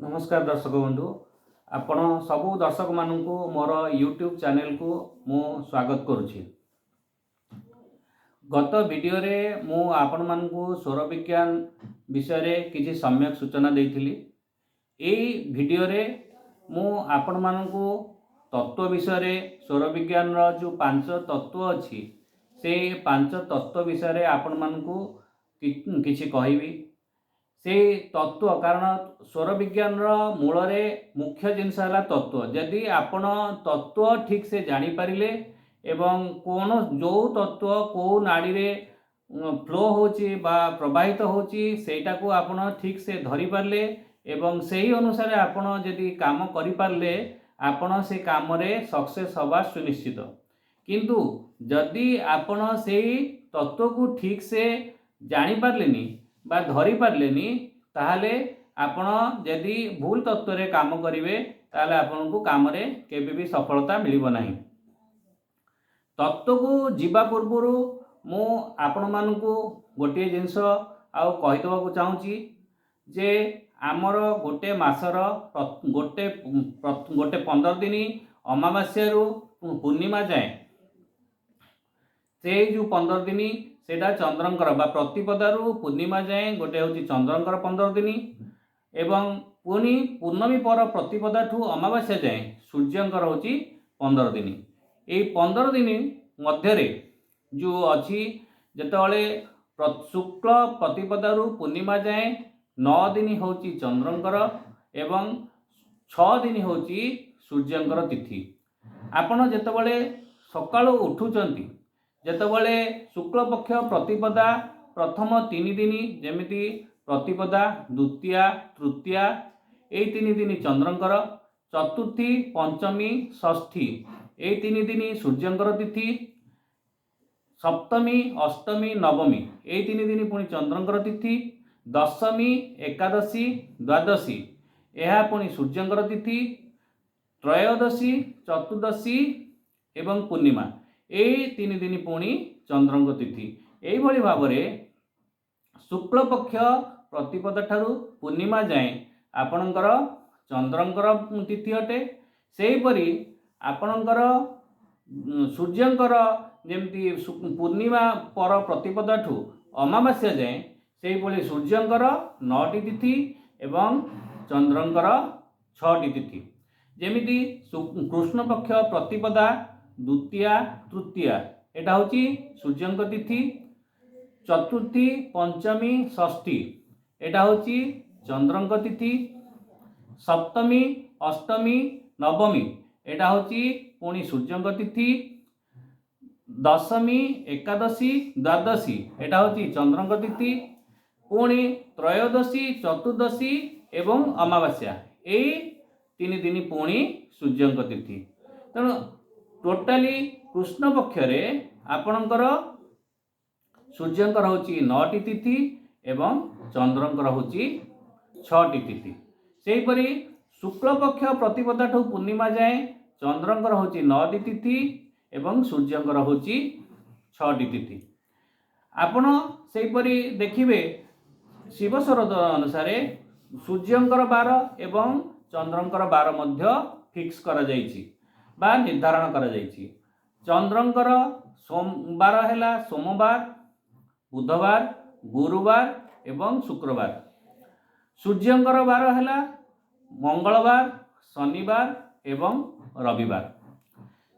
नमस्कार दर्शक बंधु आपण सबू दर्शक मानू मोर यूट्यूब चैनल को मु स्वागत करुच्ची। गत वीडियो रे मु आपण मानू स्वर विज्ञान विषय रे किसी सम्यक सूचना देइथिली। एई वीडियो रे मु आपण मानू तत्व विषय रे स्वर विज्ञान रो जो 5 तत्व अछि से 5 तत्व विषय रे आपण मानू किछि कहिबी। से तत्व कारण स्वर विज्ञान मूल रे मुख्य जिनस है तत्व। जदि आपण तत्व ठीक से जानी पारिले एवं कौन जो तत्व को नाड़ी रे फ्लो होची बा प्रवाहित होची सेटा को आपण ठीक से धरी पारले एवं सही अनुसार आपण जदि काम करि पारले आपण से काम रे सक्सेस होबा सुनिश्चित। किंतु जदि आपण सेही तत्व को ठीक से जानी पारलेनी बा धरी पारलेनी ताहले आपण जदि भूल तत्व रे काम करिवे ताहले आपण को काम रे केबे भी सफलता मिलिबो नाही। तत्व को जीवा पूर्वरु मु आपण मानकु गोटे जिंस आउ कहि दवा को चाहूची जे आमर गोटे मासर गोटे 15 दिन अमावास्या रु पूर्णिमा जाए से जो 15 दिन सेटा चंद्रंकर बा प्रतिपदारु पूर्णिमा जाए गोटे हूँ चंद्रंकर 15 दिन एवं पुणी पूर्णमी पर प्रतिपदा ठू अमावास्या जाए सूर्यंकर हूँ 15 दिन। ये 15 दिन मध्य जो अच्छी जिते शुक्ल प्रतिपदारु पूर्णिमा जाए 9 दिन हूँ चंद्रंकर एवं 6 दिन हूँ सूर्यंकर तिथि। आपण जिते सकाळु उठुचंती जेतबले शुक्ल पक्ष प्रतिपदा प्रथम 3 दिन जेमिति प्रतिपदा द्वितीया तृतीया ए 3 दिन चंद्रंकर चतुर्थी पंचमी षष्ठी ए 3 दिन सूर्यंकर तिथि सप्तमी अष्टमी नवमी ए 3 दिन पुणी चंद्रंकर तिथि दशमी एकादशी द्वादशी यह पुणी सूर्यंकर तिथि त्रयोदशी चतुर्दशी एवं पूर्णिमा ए 3 दिन पुणी चंद्रंक तिथि। यही भाव में शुक्ल पक्ष प्रतिपदा ठारू पूर्णिमा जाए आपणकर चंद्रंकर तिथि अटे। सेहीपरि आपणकर सूर्यंकर जेमती पूर्णिमा पर प्रतिपदा ठू अमावास्या जाए सेहीपरि सूर्यंकर 9टी तिथि एवं चंद्रंकर 6टी तिथि। जेमिति कृष्ण पक्ष प्रतिपदा द्वितीया तृतीया एटा होची सूर्यंक तिथि चतुर्थी पंचमी षष्ठी एटा होची चंद्रंक तिथि सप्तमी अष्टमी नवमी एटा होची पुणी सूर्यंक तिथि दशमी एकादशी द्वादशी एटा होची चंद्रंक तिथि पुणी त्रयोदशी चतुर्दशी एवं अमावास्या ए 3 दिन पुणी सूर्यंक तिथि। तेणु टोटाली कृष्ण पक्ष रे आपणकर सूर्यंकर होची 9टी तिथि एवं चंद्रंकर होची 6टी तिथि। सेहीपरि शुक्ल पक्ष प्रतिपदा ठू पूर्णिमा जाए चंद्रंकर होची 9टी तिथि एवं सूर्यंकर होची 6टी तिथि। आपण सेहीपरि देखिबे शिवस्वर अनुसार सूर्यंकर 12 एवं चंद्रंकर 12 मध्य फिक्स करा जायछि बा निर्धारण करा जायछि। चंद्रंकर सोमवार है सोमवार बुधवार गुरुवार एवं शुक्रवार सूर्यंकर 12 है मंगलवार शनिवार एवं रविवार।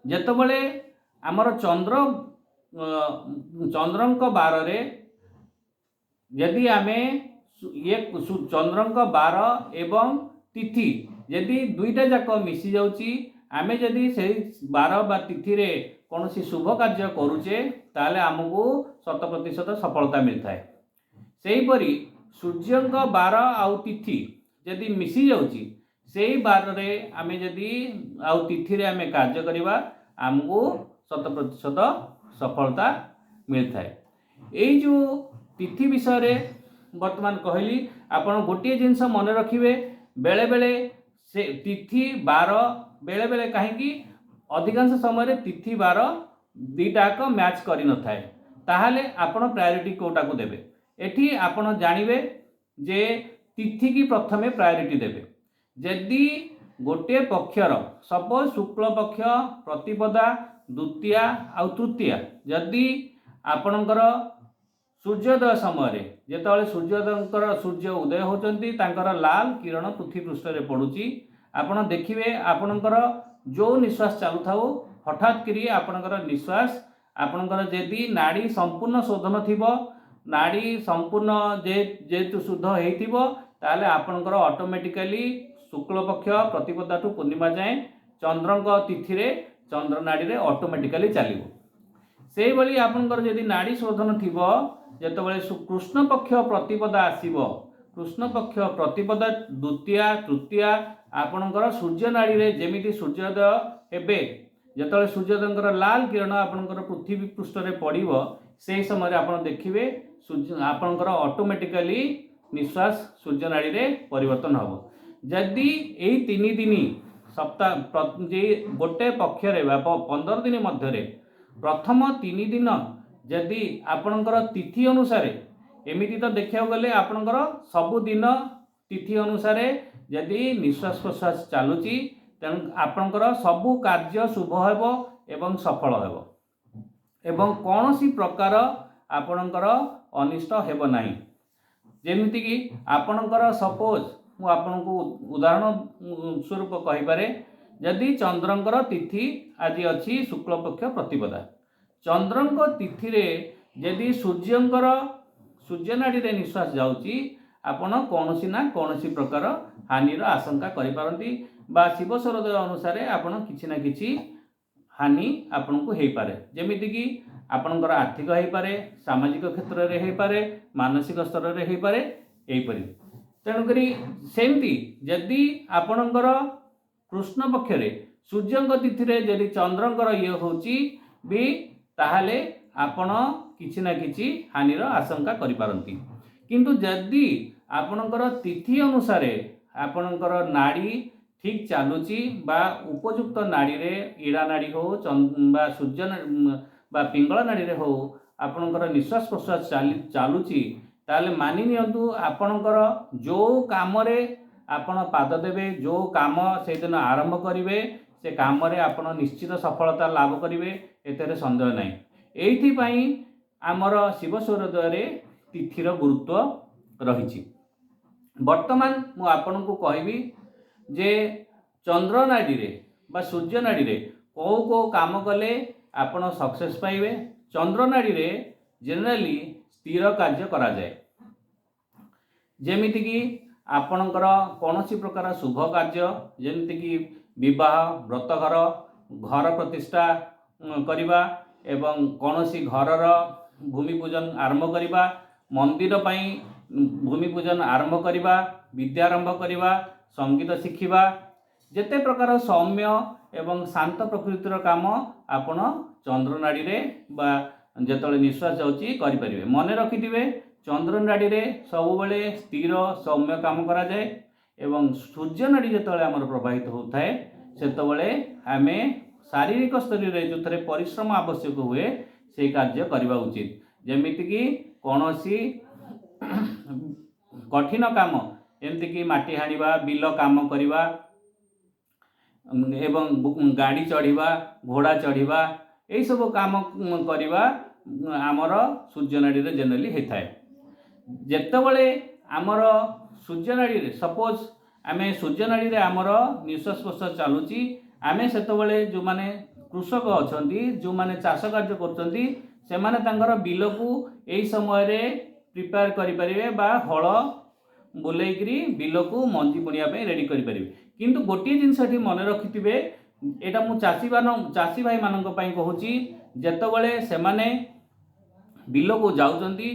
जेतबले आमर चंद्रंक 12 रे यदि आमे ये चंद्रंक 12 एवं तिथि यदि दुईटा जाक मिसी जाउची आमे जदि से 12 बा तिथि रे कौन सी शुभ कार्य करुचे ताले आमको 100% सफलता मिलता है। सेहीपरि सूर्यंक 12 आउ तिथि यदि मिसी जाउची सेही 12 रे आमे जदि आउ तिथि रे आमे कार्य करिबा आमको 100% सफलता मिलता है। एई जो तिथि विषय रे वर्तमान कहली आपण गोटे जिंस मन रखिबे बेले बेले से तिथि 12 बेले बेले कहीं अधिकांश समय तिथि 12 दुईटाक मैच करि न थाए ताहाले आपण प्रायोरिटी कोटा को देबे। एठी आपण जानिबे जे तिथि की प्रथमे प्रायोरिटी देबे जदि गोटे पक्षर सपोज शुक्ल पक्ष प्रतिपदा द्वितीया आउ तृतीया जदि आपणकर सूर्योदय समय जिते सूर्य उदय होती लाल किरण पृथ्वी पृष्ठ में पड़ुची आपण देखिए आपणकर जो निश्वास चलु था हठात करी आपणकर निश्वास आपणकर जदि नाड़ी संपूर्ण शोधन थी नाड़ी संपूर्ण जेहेतु शुद्ध होता आपणकर ऑटोमेटिकली शुक्ल पक्ष प्रतिपदा ठू पूर्णिमा जाए चंद्र तिथि रे चंद्र नाड़ी रे ऑटोमेटिकली चलो से भाई आपणकर जदि नाड़ी शोधन थी जितेबाला कृष्ण पक्ष प्रतिपदा आसव कृष्ण पक्ष प्रतिपदा द्वितीया तृतीया आपणकर सूर्य नाड़ी रे जेमिति सूर्योदय हेबे जिते सूर्योदय लाल किरण आपणकर पृथ्वी पृष्ठ में पड़ो से समय आप देखिए आपणकर ऑटोमेटिकली निश्वास सूर्य नाड़ी रे परिवर्तन हम जदि यही 3 दिन सप्ताह गोटे पक्षरे 15 दिन मध्य प्रथम 3 दिन जदि आपणकर तिथि अनुसार एमिति तो देखा गले आपणकर सबुदिन तिथि अनुसार जदि निश्वास प्रश्वास चलुची तेणु आपणकर सबु कार्य शुभ हेबो एवं सफल हेबो एवं कौन सी प्रकार आपणकर अनिष्ट हेबो नाही जेमिति कि आपणकर सपोज मु आपनको उदाहरण स्वरूप कहि पारे जदि चंद्रंकर तिथि आज अच्छी शुक्ल पक्ष प्रतिपदा चंद्रंक तिथि रे जदि सूर्य नाड़ी रे निश्वास जाउची आपण कौनसी ना कौनसी प्रकार हानिर आशंका करि पारंती बा शिव सूर्योदय अनुसार आपण किछि ना किछि हानि आपन को हेई पारे जेमिति कि आपणकर आर्थिक हेई पारे सामाजिक क्षेत्र रे हेई पारे मानसिक स्तर रे हेई पारे एई परि तेणुकरी सेमती जदि आपणकर कृष्ण पक्ष रे सूर्यंक तिथि रे जदि चंद्रंकर ये होची भी ताहले आपण किछि ना किछि हानिर आशंका करि पारंती किंतु जदि आपणकर तिथि अनुसार आपणकर नाड़ी ठीक चलुची बा उपयुक्त नाड़ी रे ईड़ा नाड़ी हो बा सूर्य बा पिंगला नाड़ी रे हो आपणकर निश्वास प्रश्वास चलुची ताले मानि नियंतु आपणकर जो काम रे आपण पाद देवे जो काम से दिन आरंभ करिवे से काम रे आपण निश्चित सफलता लाभ करिवे एतरे संदेह नहीं एथि पई आमर शिव सूर्योदय रे तिथिर गुरुत्व रही वर्तमान मु आपन को कहबी जे चंद्र नाड़ी रे बा सूर्य नाड़ी रे को काम कले आपण सक्सेस पाइबे चंद्र नाड़ी रे जनरली स्थिर कार्य करा जाए जेमिति कि आपणकर कौन सी प्रकार शुभ कार्य जेमिति कि विवाह व्रतघर घर प्रतिष्ठा करिबा एवं कौन सी घरर भूमि पूजन आरंभ करिबा मंदिर पई भूमि पूजन आरंभ करिबा विद्या आरंभ करिबा संगीत शिखिबा जेते प्रकार सौम्य एवं शांत प्रकृतिर काम आपण चंद्र नाड़ी रे बा जेतले निश्वास जाउची करि परिबे मने रखिथिबे चंद्र नाड़ी रे सब बेले स्थिर सौम्य काम करा जाए एवं सूर्य नाड़ी जेतले हमर प्रभावित होता है सेतबेले आमे शारीरिक स्तर रे जो थरे परिश्रम आवश्यक हुए से कार्य करबा उचित जेमिति कि कोनोसी कठिन काम एमति कि माटी हाणिबा बिल काम करिबा एवं गाड़ी चढ़ीबा घोड़ा चढ़ीबा यही सब काम करिबा आमर सूर्य नाड़ी रे जनरली होता है जेतेबेले आमर सूर्य नाड़ी रे सपोज आमे सूर्य नाड़ी रे आमर निश्वास प्रश्वास चलुची आमे सेतेबेले जो माने कृषक अछंती जो माने चाष कार्य करछंती से माने तांकर बिल को एई समय रे प्रिपेयर करि परिबे बा हल बुलेइकरी बिल को मंजी बुनिया पे रेडी करि परिबे किंतु गोटे जिनस मन रखिथिबे एटा मु चाषी भाई मानक पई कहूची जेतेबेले से माने बिल को जाउचंती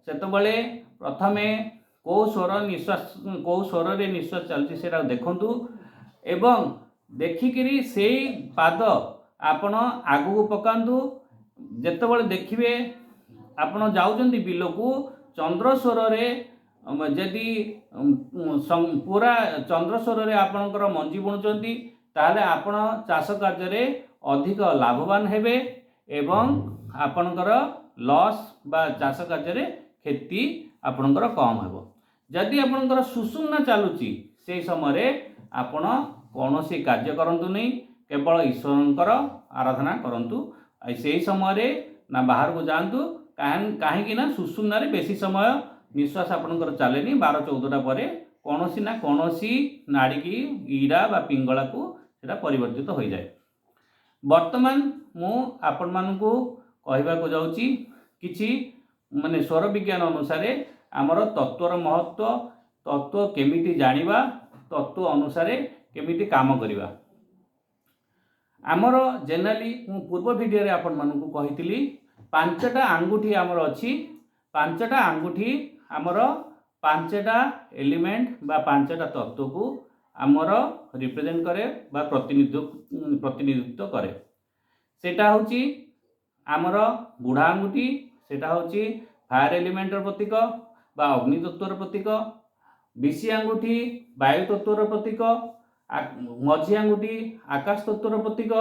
सेतेबेले प्रथमे को स्वर निश्वास को स्वर रे निश्वास चलची सेटा देखंतु एवं देखिकरी सेई पाद आपण आगु पकांतु जेतेबेले देखिबे आपण जाउचंती बिल को चंद्र स्वर रे जदि पूरा चंद्र स्वर रे आपणकर मंजी बुणुचंती ताले आपण चाष कार्य रे अधिक लाभवान हेबे एवं आपणकर लॉस बा चाष कार्य रे क्षति आपणकर कम हेबो जदि आपणकर सुषुम्ना चालुची से समय रे आपण कौनसी कार्य करंतु नहीं, केवल ईश्वरंकर आराधना करंतु। से समय ना बाहर को जातु कहीं ना सुषुम्ना बेसी समय निश्वास आपणकर चले 12-14टा पर कौनसी ना कौनसी नाड़ी की ईरा बा पिंगला को सेटा परिवर्तित हो जाए। वर्तमान मु आपण मानकु कहबा को जाउची किछि माने स्वर विज्ञान अनुसार आमर तत्वर महत्व, तत्व केमिति जानिबा, तत्व अनुसार केमिति काम करिबा। आमर जनरली मु पूर्व वीडियो रे आपण मानकु कहितली 5टा आंगुठी आमर अछि। 5टा आंगुठी आमर 5टा एलिमेंट बा 5टा तत्व को आमर रिप्रेजेंट करे बा प्रतिनिधित्व करे। सेटा होची आमर बुढ़ा आंगुठी, सेटा होची फायर एलिमेंटर प्रतीक बा अग्नि तत्वर प्रतीक। बिशी आंगुठी वायु तत्वर प्रतीक, मझी आंगुठी आकाश तत्वर प्रतीक,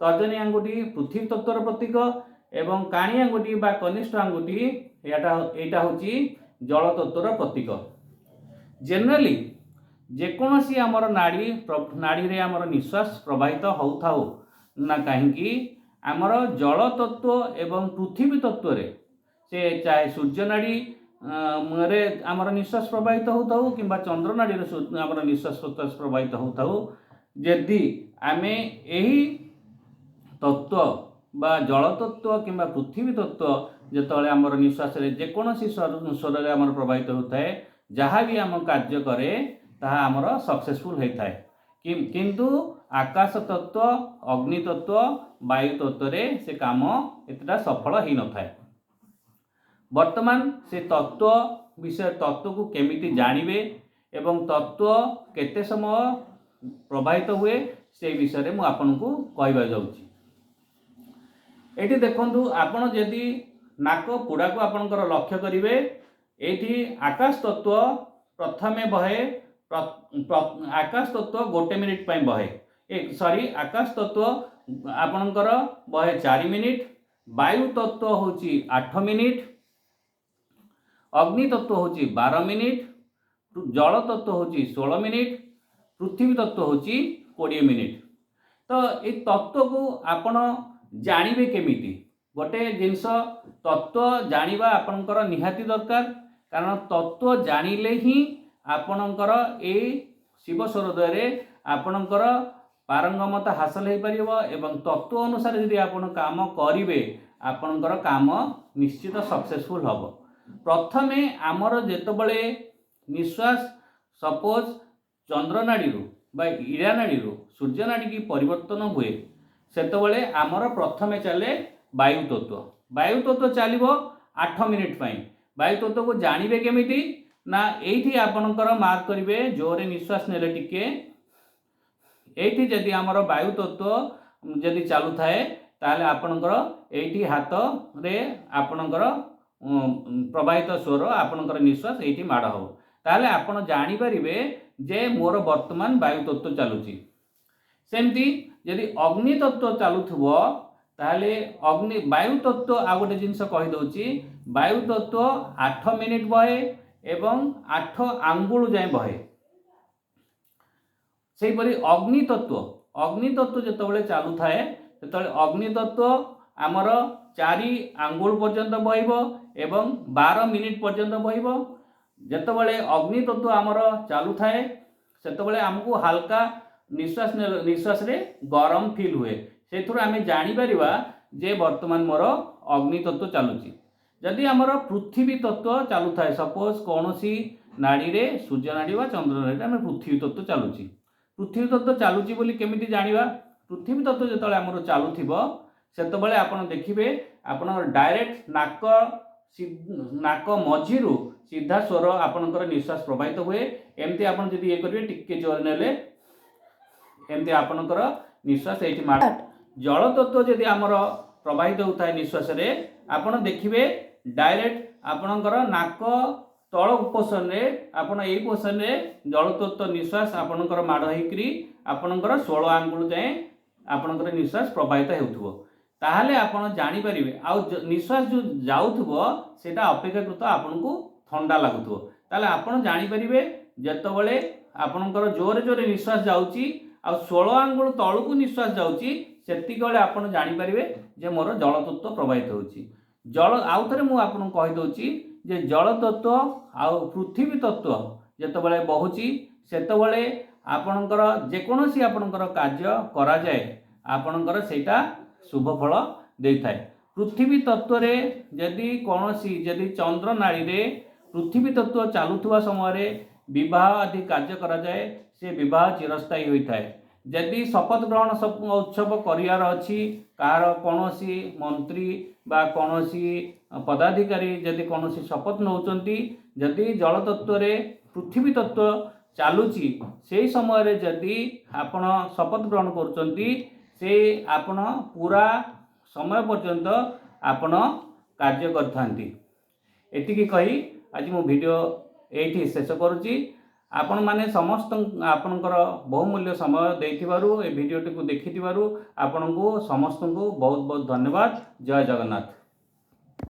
तर्जनी आंगुठी पृथ्वी तत्वर प्रतीक एवं काणी आंगुठी बा कनिष्ठ आंगुठी एटा होची जल तत्वर प्रतीक। जनरली जेकोसी आमर नाड़ी रे आमर निश्वास प्रवाहित होउथाउ ना कहीं आमर जल तत्व एवं पृथ्वी तत्व रे से चाहे सूर्य नाड़ी रे आमर निश्वास प्रवाहित होउथाउ किंबा चंद्र नाड़ी रे आमर निश्वास प्रवाहित होउथाउ, यदि आमे एही तत्व बा जल तत्व किंबा पृथ्वी तत्व जेतले आमर निश्वास रे जेकोसी स्वर रे आमर प्रवाहित होता है, जहाँ भी आम कार्य करे ताहा आमर सक्सेसफुल होता है। किंतु आकाश तत्व, अग्नि तत्व, वायु तत्व रे से काम एतटा सफल ही न थाए। वर्तमान से तत्व विषय तत्व को केमिति जानिबे एवं तत्व केते समय प्रवाहित हुए से विषय में आपनको कहबा जाउची। एठी देखंतु आपण यदि नाक पुड़ा को आपणकर लक्ष्य करिवे, एठी आकाश तत्व प्रथमे बहे, आकाश तत्व 1 मिनिट पई बहे, आकाश तत्व आपणकर बहे 4 मिनिट, वायु तत्व होची 8 मिनिट, अग्नि तत्व होची 12 मिनिट, जल तत्व होची 16 मिनिट, पृथ्वी तत्व होची 20 मिनिट। तो ये तत्व को आपण जानिबे केमिति? गोटे जिनस तत्व जानिबा आपणकर निहाती दरकार, कारण तत्व जानिले ही आपणकर ए शिव स्वरदय रे आपणकर पारंगमता हासिल हो पारिबो एवं तत्व अनुसार यदि आपण काम करिवे आपणकर काम निश्चित सक्सेसफुल हबो। प्रथमे आमर जेतबळे निश्वास सपोज चंद्र नाड़ी रु बा ईरा नाड़ी रु सूर्य नाड़ी की परिवर्तन हुए, सेतबळे आमर प्रथमे चले वायु तत्व। वायु तत्व चलिबो 8 मिनिट पई। वायु तत्व को जानिबे केमिति ना एठी आपणकर मार्क करिवे, जोरे निश्वास नेले टिके एठी जदि आमर वायु तत्व जदि चालू थाए ताले आपणकर एठी हाथ रे आपणकर प्रवाहित स्वर आपणकर निश्वास एठी माड़ हो, ताले आपण जानि परिबे जे मोर वर्तमान वायु तत्व चालुची। सेमती यदि अग्नि तत्व चालुथबो ताले अग्नि वायु तत्व आ गोटे जिनस कहि दउची, वायु तत्व 8 मिनिट बहे एवं 8 आंगुल जाए बहे। सेहीपरि अग्नि तत्व जेतबळे चालू थाए सेतबळे अग्नि तत्व आमर 4 आंगुल पर्यंत बहिबो एवं 12 मिनिट पर्यंत बहिबो। जेतबळे अग्नि तत्व आमर चालू थाए सेतबळे हमकु हल्का निश्वास रे गरम फील हुए, सेथुर आमे जानि परिबा जे वर्तमान मोर अग्नि तत्व चालुची। जदि आमर पृथ्वी तत्व चालू थाए, सपोज कोनोसी नाड़ी रे सूर्य नाड़ी वा चंद्र नाड़ी आमे पृथ्वी तत्व चालुची। पृथ्वी तत्व चालुची बोली केमिति जानिबा? पृथ्वी तत्व जेतबळे आमर चालुथिबो सेतबळे आपण देखिबे आपण डायरेक्ट नाक मझीरु सीधा स्वर आपणकर निश्वास प्रवाहित हुए। एमती आपण जदि ये करिवे टिके जोर नेले एमती आपणकर निश्वास एठी माड। जल तत्व जदि आमर प्रवाहित होता है निश्वास रे आपण देखिबे डायरेक्ट आपणकर नाक तल पोषण रे आपण एई पोषण रे जल तत्व निश्वास आपणकर माड हेकरी आपणकर 16 आंगुल जाए आपणकर निश्वास प्रवाहित हेउथबो। ताहले आपण जानि परिबे आ निश्वास जो जाउथबो सेटा अपेक्षाकृत आपनको ठंडा लागुथबो। ताहले आपण जानि परिबे जेतबळे ଆପଣଙ୍କର ଜୋରେ ଜୋରେ ନିଶ୍ୱାସ ଯାଉଛି ଆଉ 16 ଆଙ୍ଗୁଳ ତଳକୁ ନିଶ୍ୱାସ ଯାଉଛି ସେତିକି ବେଳେ ଆପଣ ଜାଣିପାରିବେ ଯେ ମୋର ଜଳ ତତ୍ତ୍ୱ ପ୍ରବାହିତ ହେଉଛି। ଜଳ ଆଉ ଥରେ ମୁଁ ଆପଣଙ୍କୁ କହିଦେଉଛି ଯେ ଜଳ ତତ୍ତ୍ୱ ଆଉ ପୃଥିବୀ ତତ୍ତ୍ୱ ଯେତେବେଳେ ବହୁଛି ସେତେବେଳେ ଆପଣଙ୍କର ଯେକୌଣସି ଆପଣଙ୍କର କାର୍ଯ୍ୟ କରାଯାଏ ଆପଣଙ୍କର ସେଇଟା ଶୁଭ ଫଳ ଦେଇଥାଏ। ପୃଥିବୀ ତତ୍ତ୍ୱରେ ଯଦି ଚନ୍ଦ୍ର ନାଳୀରେ ପୃଥିବୀ ତତ୍ତ୍ୱ ଚାଲୁଥିବା ସମୟରେ ବିବାହ ଆଦି କାର୍ଯ୍ୟ କରାଯାଏ ସେ ବିବାହ ଚିରସ୍ଥାୟୀ ହୋଇଥାଏ। ଯଦି ଶପଥ ଗ୍ରହଣ ଉତ୍ସବ କରିବାର ଅଛି କାହାର କୌଣସି ମନ୍ତ୍ରୀ ବା କୌଣସି ପଦାଧିକାରୀ ଯଦି କୌଣସି ଶପଥ ନେଉଛନ୍ତି ଯଦି ଜଳ ତତ୍ତ୍ୱରେ ପୃଥିବୀ ତତ୍ତ୍ୱ ଚାଲୁଛି ସେହି ସମୟରେ ଯଦି ଆପଣ ଶପଥ ଗ୍ରହଣ କରୁଛନ୍ତି ସେ ଆପଣ ପୁରା ସମୟ ପର୍ଯ୍ୟନ୍ତ ଆପଣ କାର୍ଯ୍ୟ କରିଥାନ୍ତି। ଏତିକି କହି ଆଜି ମୁଁ ଭିଡ଼ିଓ ଏଇଠି ଶେଷ କରୁଛି। ଆପଣମାନେ ସମସ୍ତ ଆପଣଙ୍କର ବହୁମୂଲ୍ୟ ସମୟ ଦେଇଥିବାରୁ ଏ ଭିଡ଼ିଓଟିକୁ ଦେଖିଥିବାରୁ ଆପଣଙ୍କୁ ସମସ୍ତଙ୍କୁ ବହୁତ ବହୁତ ଧନ୍ୟବାଦ। ଜୟ ଜଗନ୍ନାଥ।